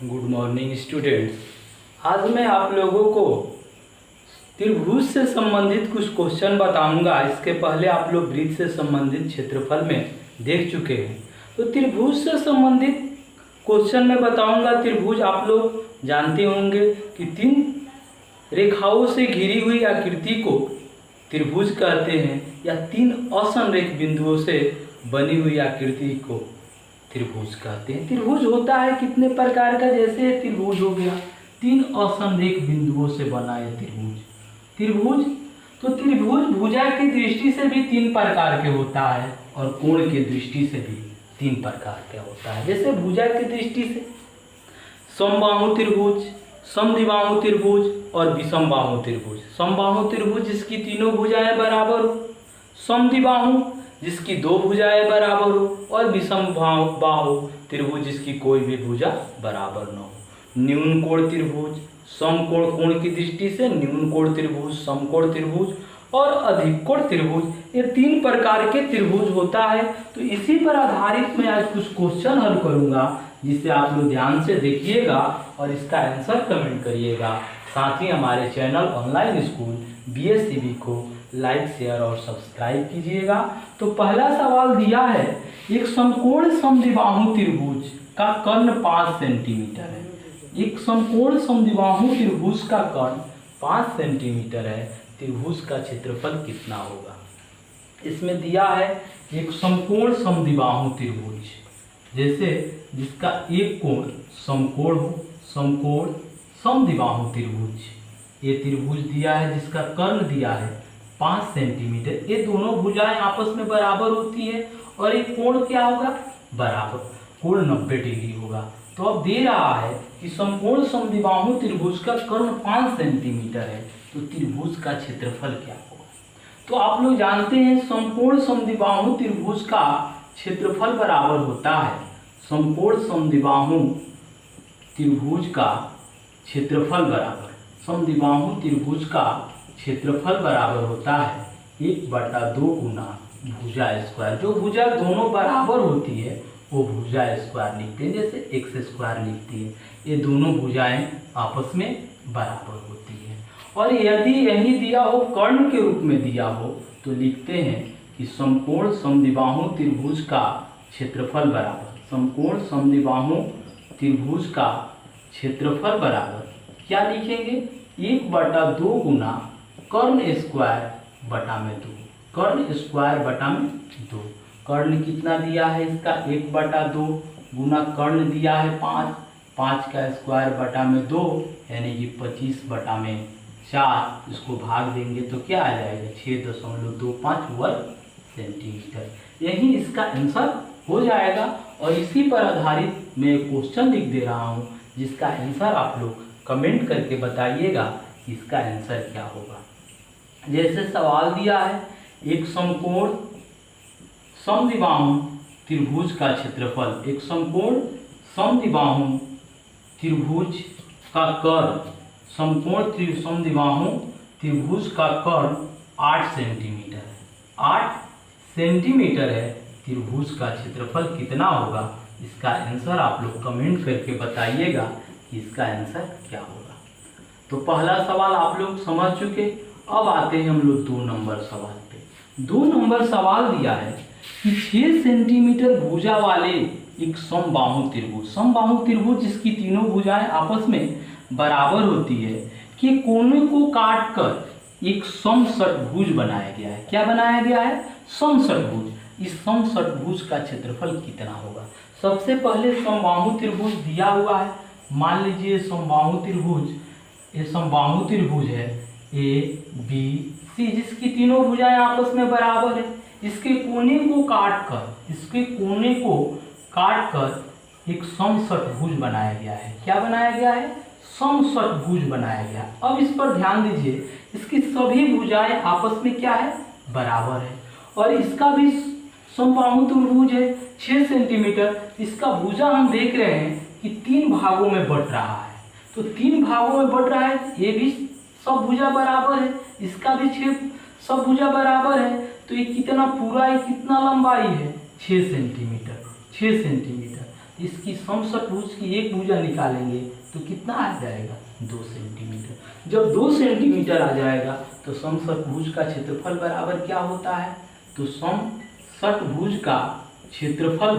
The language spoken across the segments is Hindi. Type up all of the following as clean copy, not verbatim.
Good morning students. आज मैं आप लोगों को त्रिभुज से संबंधित कुछ क्वेश्चन बताऊंगा। इसके पहले आप लोग वृत्त से संबंधित क्षेत्रफल में देख चुके हैं, तो त्रिभुज से संबंधित क्वेश्चन में बताऊंगा। त्रिभुज आप लोग जानते होंगे कि तीन रेखाओं से घिरी हुई आकृति को त्रिभुज कहते हैं, या तीन असंरेख बिंदुओं से बनी हुई आकृति को त्रिभुज कहते हैं। त्रिभुज होता है कितने प्रकार का, जैसे त्रिभुज हो गया तीन असंरेख बिंदुओं से बना है त्रिभुज। तो त्रिभुज भुजा की दृष्टि से भी तीन प्रकार के होता है और कोण की दृष्टि से भी तीन प्रकार का होता है। जैसे भुजा की दृष्टि से समबाहु त्रिभुज, समद्विबाहु त्रिभुज और विषमबाहु त्रिभुज। समबाहु त्रिभुज जिसकी तीनों भुजाएं बराबर हो, समद्विबाहु जिसकी दो भुजाएं बराबर हो, और विषमबाहु त्रिभुज जिसकी कोई भी भुजा बराबर न हो। न्यून कोण त्रिभुज, समकोण कोण की दृष्टि से न्यून कोण त्रिभुज, समकोण त्रिभुज और अधिक कोण त्रिभुज, ये तीन प्रकार के त्रिभुज होता है। तो इसी पर आधारित मैं आज कुछ क्वेश्चन हल करूंगा, जिसे आप लोग ध्यान से देखिएगा और इसका आंसर कमेंट करिएगा। साथ ही हमारे चैनल ऑनलाइन स्कूल BSCB को लाइक, शेयर और सब्सक्राइब कीजिएगा। तो पहला सवाल दिया है, एक समकोण समद्विबाहु त्रिभुज का कर्ण 5 सेंटीमीटर है। एक समकोण समद्विबाहु त्रिभुज का कर्ण 5 सेंटीमीटर है, त्रिभुज का क्षेत्रफल कितना होगा। इसमें दिया है एक समकोण समद्विबाहु त्रिभुज, जैसे जिसका एक कोण समकोण हो, समकोण समद्विबाहु त्रिभुज। ये त्रिभुज दिया है जिसका कर्ण दिया है 5 सेंटीमीटर। ये दोनों भुजाएं आपस में बराबर होती है और एक कोण क्या होगा, बराबर, कोण 90 डिग्री होगा। तो अब दे रहा है कि समकोण समद्विबाहु त्रिभुज का कर्ण 5 सेंटीमीटर है, तो त्रिभुज का क्षेत्रफल क्या होगा। तो आप लोग जानते हैं समकोण समद्विबाहु त्रिभुज का क्षेत्रफल बराबर होता है, समकोण समद्विबाहु त्रिभुज का क्षेत्रफल बराबर, समद्विबाहु त्रिभुज का क्षेत्रफल बराबर होता है 1/2 गुना भुजा स्क्वायर। जो भुजा दोनों बराबर होती है वो भुजा स्क्वायर लिखते हैं, जैसे x² लिखती है। ये दोनों भुजाएं आपस में बराबर होती है। और यदि यही दिया हो, कर्ण के रूप में दिया हो, तो लिखते हैं कि समकोण समद्विबाहु त्रिभुज का क्षेत्रफल बराबर, समकोण समद्विबाहु त्रिभुज का क्षेत्रफल बराबर क्या लिखेंगे, 1/2 गुना कर्ण स्क्वायर बटा में 2, कर्ण स्क्वायर बटा में 2। कर्ण कितना दिया है इसका, 1/2 गुना कर्ण दिया है 5, 5 का स्क्वायर बटा में 2, यानी कि 25 बटा में 4। इसको भाग देंगे तो क्या आ जाएगा, 6.25 वर्ग सेंटीमीटर। यही इसका आंसर हो जाएगा। और इसी पर आधारित मैं क्वेश्चन लिख दे रहा हूँ, जिसका आंसर आप लोग कमेंट करके बताइएगा कि इसका आंसर क्या होगा। जैसे सवाल दिया है, एक समकोण समद्विबाहु त्रिभुज का क्षेत्रफल, एक समकोण समद्विबाहु त्रिभुज का कर्ण, समकोण समद्विबाहु त्रिभुज का कर्ण 8 सेंटीमीटर है, 8 सेंटीमीटर है, त्रिभुज का क्षेत्रफल कितना होगा। इसका आंसर आप लोग कमेंट करके बताइएगा कि इसका आंसर क्या होगा। तो पहला सवाल आप लोग समझ चुके। अब आते हैं हम लोग 2 नंबर सवाल पे। 2 नंबर सवाल दिया है कि 6 सेंटीमीटर भुजा वाले एक समबाहु त्रिभुज, समबाहु त्रिभुज जिसकी तीनों भुजाएं आपस में बराबर होती है, कि कोने को काटकर एक समषटभुज बनाया गया है। क्या बनाया गया है, समषटभुज। इस समषटभुज का क्षेत्रफल कितना होगा। सबसे पहले समबाहु त्रिभुज दिया हुआ है, मान लीजिए समबाहु त्रिभुज, ये समबाहु त्रिभुज है ABC, जिसकी तीनों भुजाएं आपस में बराबर है। इसके कोने को काटकर एक समषटभुज बनाया गया है। क्या बनाया गया है, समषटभुज बनाया गया। अब इस पर ध्यान दीजिए, इसकी सभी भुजाएं आपस में क्या है, बराबर है। और इसका भी समबाहु त्रिभुज है 6 सेंटीमीटर। इसका भुजा हम देख रहे हैं कि 3 भागों में बट रहा है। तो 3 भागों में बट रहा है, ये भी सब भुजा बराबर है, इसका भी 6 सब भुजा बराबर है। तो ये कितना पूरा है, कितना लंबाई है, 6 सेंटीमीटर, 6 सेंटीमीटर। इसकी समषटभुज की एक भुजा निकालेंगे तो कितना आ जाएगा 2 सेंटीमीटर। जब 2 सेंटीमीटर आ जाएगा तो समषटभुज का क्षेत्रफल बराबर क्या होता है, तो समषटभुज का क्षेत्रफल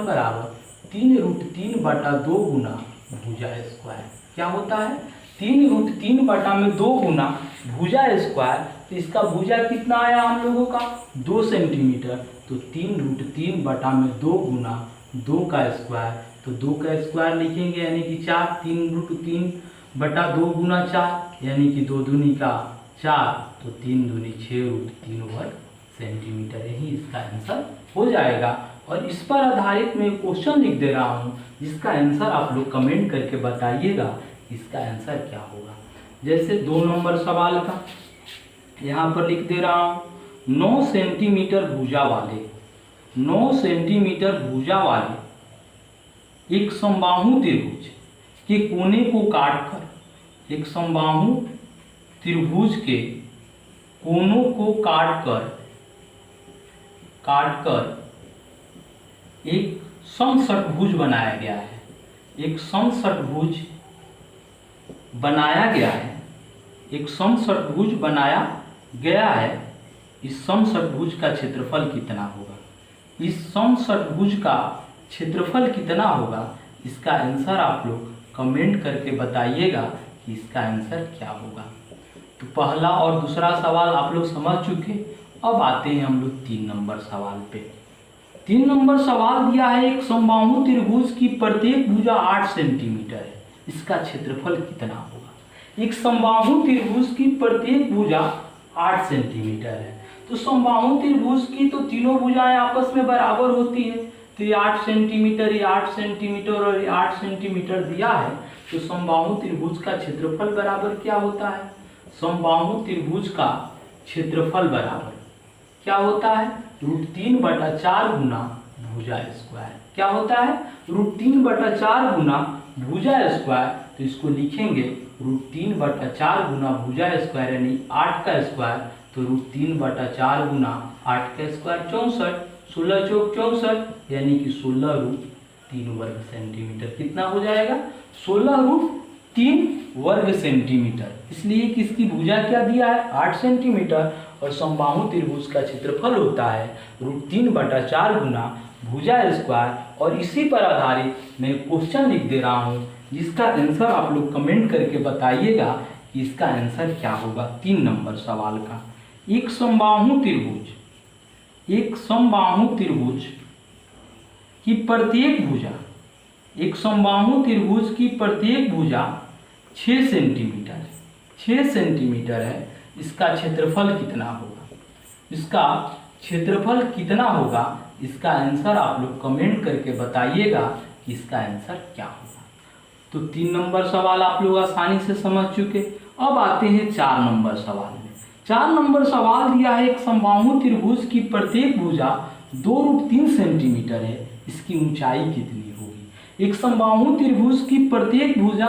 बराबर 3√3/2 गुना भुजा स्क्वायर। क्या होता है 3√3/2 गुना भुजा स्क्वायर। तो इसका भुजा कितना आया हम लोगों का 2 सेंटीमीटर, तो 3√3/2 गुना 2 का स्क्वायर, तो 2 का स्क्वायर लिखेंगे यानी कि 4, 3√3/2 गुना 4 यानी कि 2 दूनी का 4, तो 3 दूनी 6√3 वर्ग सेंटीमीटर। यही इसका आंसर हो जाएगा। और इस पर आधारित मैं क्वेश्चन लिख दे रहा हूँ जिसका आंसर आप लोग कमेंट करके बताइएगा इसका आंसर क्या होगा। जैसे 2 नंबर सवाल का यहाँ पर लिख दे रहा हूँ, 9 सेंटीमीटर भुजा वाले एक समबाहु त्रिभुज के कोने को काटकर, एक समबाहु त्रिभुज के कोनों को काटकर एक समषटभुज बनाया गया है। एक समषटभुज बनाया गया है। इस समषटभुज का क्षेत्रफल कितना होगा, इसका आंसर आप लोग कमेंट करके बताइएगा कि इसका आंसर क्या होगा। तो पहला और दूसरा सवाल आप लोग समझ चुके। अब आते हैं हम लोग 3 नंबर सवाल पे। 3 नंबर सवाल दिया है, एक समबाहु त्रिभुज की प्रत्येक भुजा 8 सेंटीमीटर है, इसका क्षेत्रफल कितना होगा। एक समबाहु त्रिभुज की प्रत्येक भुजा 8 सेंटीमीटर है, तो समबाहु त्रिभुज की तो तीनों भुजाएं आपस में बराबर होती है, तो ये 8 सेंटीमीटर, ये 8 सेंटीमीटर और ये 8 सेंटीमीटर दिया है। तो समबाहु त्रिभुज का क्षेत्रफल बराबर क्या होता है, समबाहु त्रिभुज का क्षेत्रफल बराबर क्या होता है, √3/4 गुना भुजा स्क्वायर। क्या होता है √3/4 गुना भुजा स्क्वायर। तो इसको लिखेंगे √3/4 गुना भुजा स्क्वायर यानी 8 का स्क्वायर, तो √3/4 गुना 8 का स्क्वायर 64, 16 चौक 64 यानी कि 16√3 वर्ग सेंटीमीटर। कितना हो जाएगा 16√3 वर्ग सेंटीमीटर। इसलिए कि इसकी भुजा क्या दिया है 8 सेंटीमीटर और समबाहु त्रिभुज का क्षेत्रफल होता है √3/4 गुना भुजा स्क्वायर। और इसी पर आधारित मैं क्वेश्चन लिख दे रहा हूँ जिसका आंसर आप लोग कमेंट करके बताइएगा कि इसका आंसर क्या होगा। 3 नंबर सवाल का, एक समबाहु त्रिभुज की प्रत्येक भुजा 6 सेंटीमीटर है, इसका क्षेत्रफल कितना होगा, इसका आंसर आप लोग कमेंट करके बताइएगा कि इसका आंसर क्या होगा। तो 3 नंबर सवाल आप लोग आसानी से समझ चुके। अब आते हैं 4 नंबर सवाल में। 4 नंबर सवाल दिया है, एक समबाहु त्रिभुज की प्रत्येक भुजा 2√3 सेंटीमीटर है, इसकी ऊंचाई कितनी होगी। एक समबाहु त्रिभुज की प्रत्येक भुजा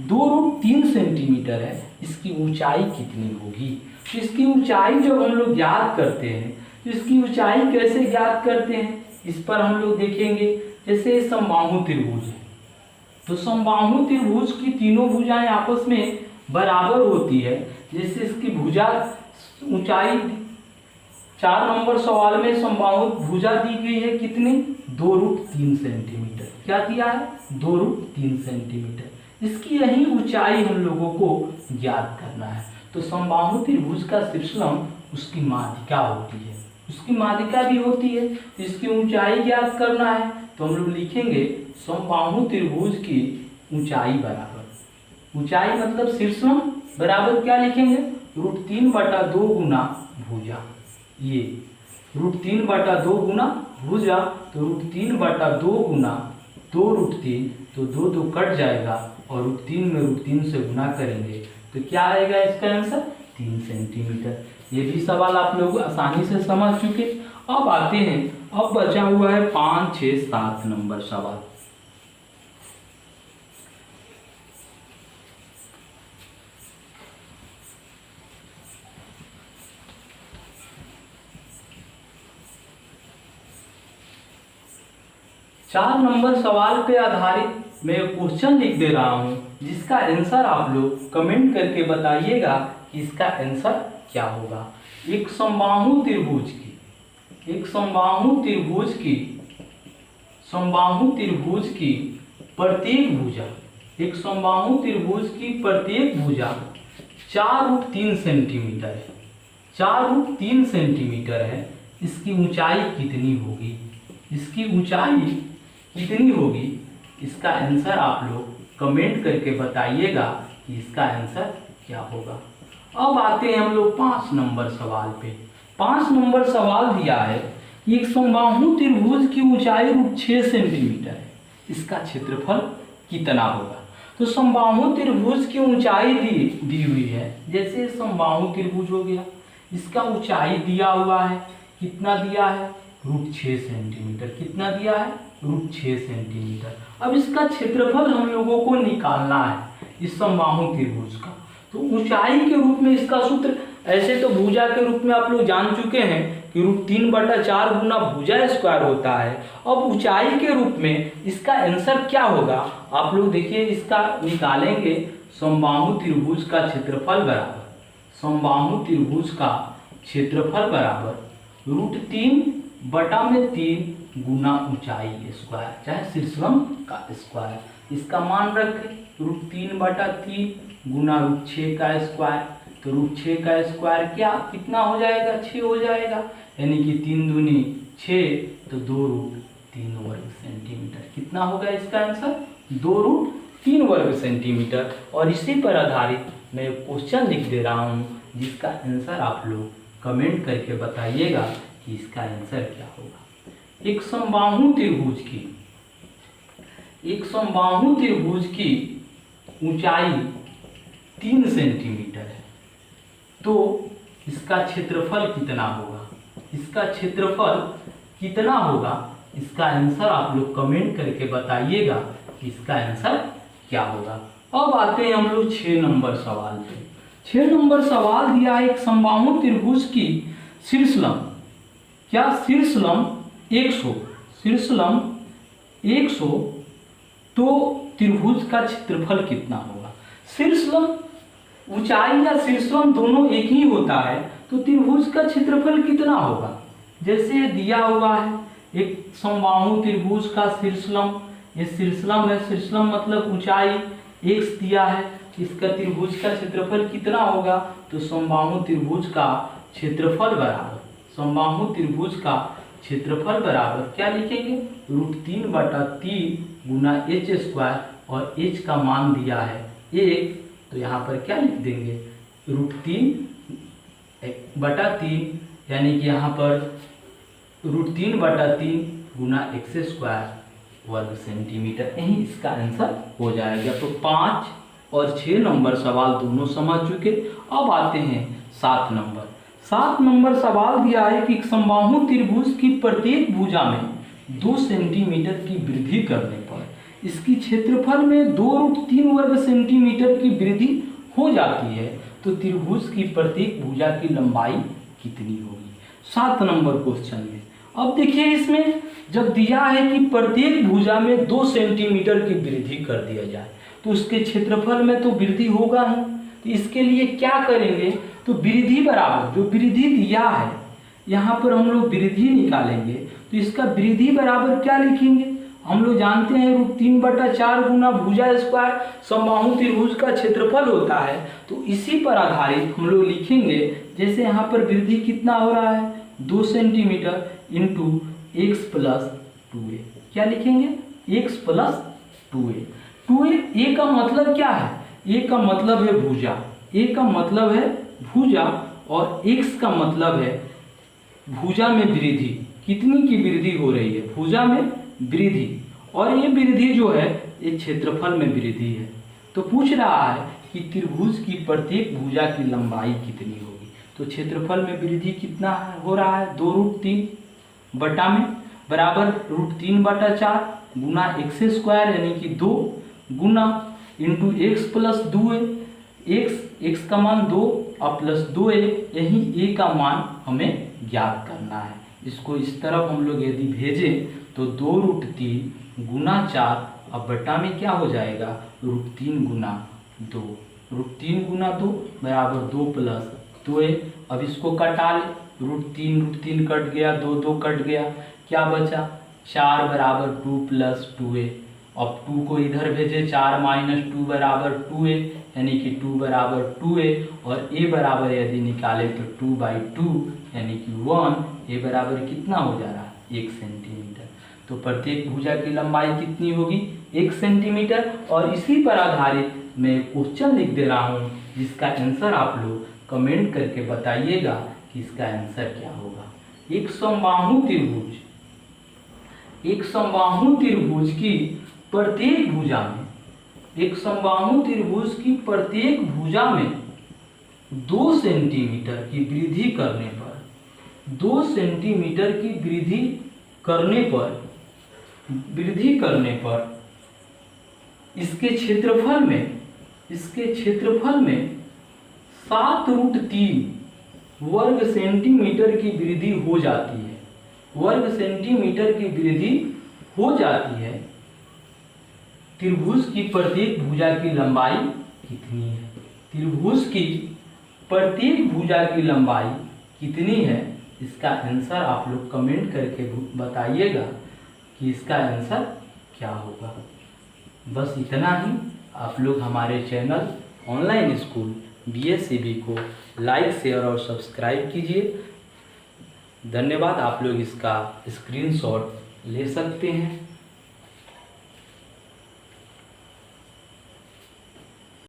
2√3 सेंटीमीटर है, इसकी ऊंचाई कितनी होगी। तो इसकी ऊंचाई जब हम लोग ज्ञात करते हैं, तो इसकी ऊंचाई कैसे ज्ञात करते हैं इस पर हम लोग देखेंगे। जैसे समबाहु त्रिभुज है, तो समबाहु त्रिभुज की तीनों भुजाएं आपस में बराबर होती है। जैसे इसकी भुजा ऊंचाई 4 नंबर सवाल में समबाहु भुजा दी गई है कितनी 2√3 सेंटीमीटर। क्या दिया है 2√3 सेंटीमीटर। इसकी यही ऊंचाई हम लोगों को ज्ञात करना है। तो समबाहु त्रिभुज का शीर्षलंब उसकी माध्यिका होती है, उसकी माध्यिका भी होती है। तो इसकी ऊंचाई ज्ञात करना है तो हम लोग लिखेंगे समबाहु त्रिभुज की ऊंचाई बराबर, ऊंचाई मतलब शीर्षलंब बराबर क्या लिखेंगे √3/2 गुना भुजा। ये √3/2 गुना भुजा, तो √3/2 गुना 2√3, तो 2 कट जाएगा और √3 में √3 से गुना करेंगे तो क्या आएगा इसका आंसर 3 सेंटीमीटर। ये भी सवाल आप लोग आसानी से समझ चुके। अब आते हैं, अब बचा हुआ है 5, 6, 7 नंबर सवाल। 4 नंबर सवाल पे आधारित मैं क्वेश्चन लिख दे रहा हूँ, जिसका आंसर आप लोग कमेंट करके बताइएगा कि इसका आंसर क्या होगा। एक समबाहु त्रिभुज की प्रत्येक भुजा, एक समबाहु त्रिभुज की प्रत्येक भुजा 4√3 सेंटीमीटर है, 4√3 सेंटीमीटर है। इसकी ऊंचाई कितनी होगी, इसकी ऊंचाई कितनी होगी, इसका आंसर आप लोग कमेंट करके बताइएगा कि इसका आंसर क्या होगा। अब आते हैं हम लोग 5 नंबर सवाल पे। 5 नंबर सवाल दिया है कि एक समबाहु त्रिभुज की ऊंचाई √6 सेंटीमीटर है, इसका क्षेत्रफल कितना होगा। तो समबाहु त्रिभुज की ऊंचाई दी हुई है, जैसे समबाहु त्रिभुज हो गया, इसका ऊंचाई दिया हुआ है, कितना दिया है, √6 सेंटीमीटर। कितना दिया है, √6 सेंटीमीटर। अब इसका क्षेत्रफल हम लोगों को निकालना है इस समबाहु त्रिभुज का। तो ऊंचाई के रूप में इसका सूत्र, ऐसे तो भुजा के रूप में आप लोग जान चुके हैं कि √3/4 गुना भुजा स्क्वायर होता है। अब ऊंचाई के रूप में इसका आंसर क्या होगा, आप लोग देखिए, इसका निकालेंगे। समबाहु त्रिभुज का क्षेत्रफल बराबर, समबाहु त्रिभुज का क्षेत्रफल बराबर √3/3 गुना ऊंचाई स्क्वायर, चाहे शीर्षलम का स्क्वायर। इसका मान रखें √3/3 गुना √6 का स्क्वायर। तो √6 का स्क्वायर क्या कितना हो जाएगा, 6 हो जाएगा, यानी कि 3 दूनी 6, तो 2√3 वर्ग सेंटीमीटर। कितना होगा इसका आंसर, 2√3 वर्ग सेंटीमीटर। और इसी पर आधारित मैं क्वेश्चन लिख दे रहा हूँ, जिसका आंसर आप लोग कमेंट करके बताइएगा कि इसका आंसर क्या होगा। एक समबाहु त्रिभुज की ऊंचाई 3 सेंटीमीटर है, तो इसका क्षेत्रफल कितना होगा, इसका क्षेत्रफल कितना होगा, इसका आंसर आप लोग कमेंट करके बताइएगा कि इसका आंसर क्या होगा। अब आते हैं हम लोग 6 नंबर सवाल पे। 6 नंबर सवाल दिया है एक समबाहु त्रिभुज की शीर्षलम, क्या शीर्षलम 100, शीर्षलम 100, तो त्रिभुज का क्षेत्रफल कितना होगा। शीर्षलम, ऊंचाई या शीर्षलम दोनों एक ही होता है, तो त्रिभुज का क्षेत्रफल कितना होगा। जैसे दिया हुआ है एक समबाहु त्रिभुज का शीर्षलम, ये शीर्षलम है, शीर्षलम मतलब ऊंचाई x दिया है, इसका त्रिभुज का क्षेत्रफल कितना होगा। तो समबाहु त्रिभुज का क्षेत्रफल बराबर, समबाहु त्रिभुज का क्षेत्रफल बराबर क्या लिखेंगे, √3/3 गुना h स्क्वायर, और h का मान दिया है 1, तो यहाँ पर क्या लिख देंगे, √3/3, यानी कि यहाँ पर √3/3 गुना x² वर्ग सेंटीमीटर, यही इसका आंसर हो जाएगा। तो 5 और 6 नंबर सवाल दोनों समझ चुके। अब आते हैं 7 नंबर। 7 नंबर सवाल दिया है कि समबाहु त्रिभुज की प्रत्येक भुजा में 2 सेंटीमीटर की वृद्धि करने पर इसकी क्षेत्रफल में 2√3 वर्ग सेंटीमीटर की वृद्धि हो जाती है, तो त्रिभुज की प्रत्येक भुजा की लंबाई कितनी होगी। 7 नंबर क्वेश्चन में अब देखिए, इसमें जब दिया है कि प्रत्येक भुजा में 2 सेंटीमीटर की वृद्धि कर दिया जाए, तो उसके क्षेत्रफल में तो वृद्धि होगा ही। तो इसके लिए क्या करेंगे, तो वृद्धि बराबर, जो वृद्धि दिया है यहाँ पर हम लोग वृद्धि निकालेंगे, तो इसका वृद्धि बराबर क्या लिखेंगे, हम लोग जानते हैं √3/4 गुना भुजा स्क्वायर समबाहु त्रिभुज का क्षेत्रफल होता है। तो इसी पर आधारित हम लोग लिखेंगे, जैसे यहाँ पर वृद्धि कितना हो रहा है, 2 सेंटीमीटर इंटू x + 2a, क्या लिखेंगे, x + 2a। 2a, a का मतलब क्या है, a का मतलब है भुजा, a का मतलब है भुजा, और x का मतलब है भुजा में वृद्धि, कितनी की वृद्धि हो रही है, भुजा में वृद्धि, और ये वृद्धि जो है ये क्षेत्रफल में वृद्धि है। तो पूछ रहा है कि त्रिभुज की प्रत्येक भुजा की लंबाई कितनी होगी। तो क्षेत्रफल में वृद्धि कितना हो रहा है, 2√3 बटा में बराबर √3/4 गुना x² यानी कि 2 गुना इंटू x + 2a, x का मान 2 और प्लस 2a, यही a का मान हमें ज्ञात करना है। इसको इस तरफ हम लोग यदि भेजें तो 2√3 गुना 4, अब बटा में क्या हो जाएगा, √3 गुना 2, √3 गुना 2 बराबर 2 प्लस 2 है। अब इसको कटा ले, √3 कट गया, 2 कट गया, क्या बचा 4 बराबर 2 प्लस 2a। अब 2 को इधर भेजे, 4 माइनस 2 बराबर 2a, यानी कि 2 बराबर 2a, और a बराबर यदि निकाले तो 2/2 यानी कि 1, a बराबर कितना हो जा रहा है 1 सेंटीमीटर। तो प्रत्येक भुजा की लंबाई कितनी होगी 1 सेंटीमीटर। और इसी पर आधारित मैं क्वेश्चन लिख दे रहा हूँ, जिसका आंसर आप लोग कमेंट करके बताइएगा कि इसका आंसर क्या होगा। एक समबाहु त्रिभुज, एक समबाहु त्रिभुज की प्रत्येक भुजा में, एक समबाहु त्रिभुज की प्रत्येक भुजा में 2 सेंटीमीटर की वृद्धि करने पर, 2 सेंटीमीटर की वृद्धि करने पर इसके क्षेत्रफल में, इसके क्षेत्रफल में 7√3 वर्ग सेंटीमीटर की वृद्धि हो जाती है, वर्ग सेंटीमीटर की वृद्धि हो जाती है। त्रिभुज की प्रत्येक भुजा की लंबाई कितनी है, त्रिभुज की प्रत्येक भुजा की लंबाई कितनी है, इसका आंसर आप लोग कमेंट करके बताइएगा कि इसका आंसर क्या होगा। बस इतना ही। आप लोग हमारे चैनल ऑनलाइन स्कूल BSCB को लाइक, शेयर और सब्सक्राइब कीजिए। धन्यवाद। आप लोग इसका स्क्रीनशॉट ले सकते हैं।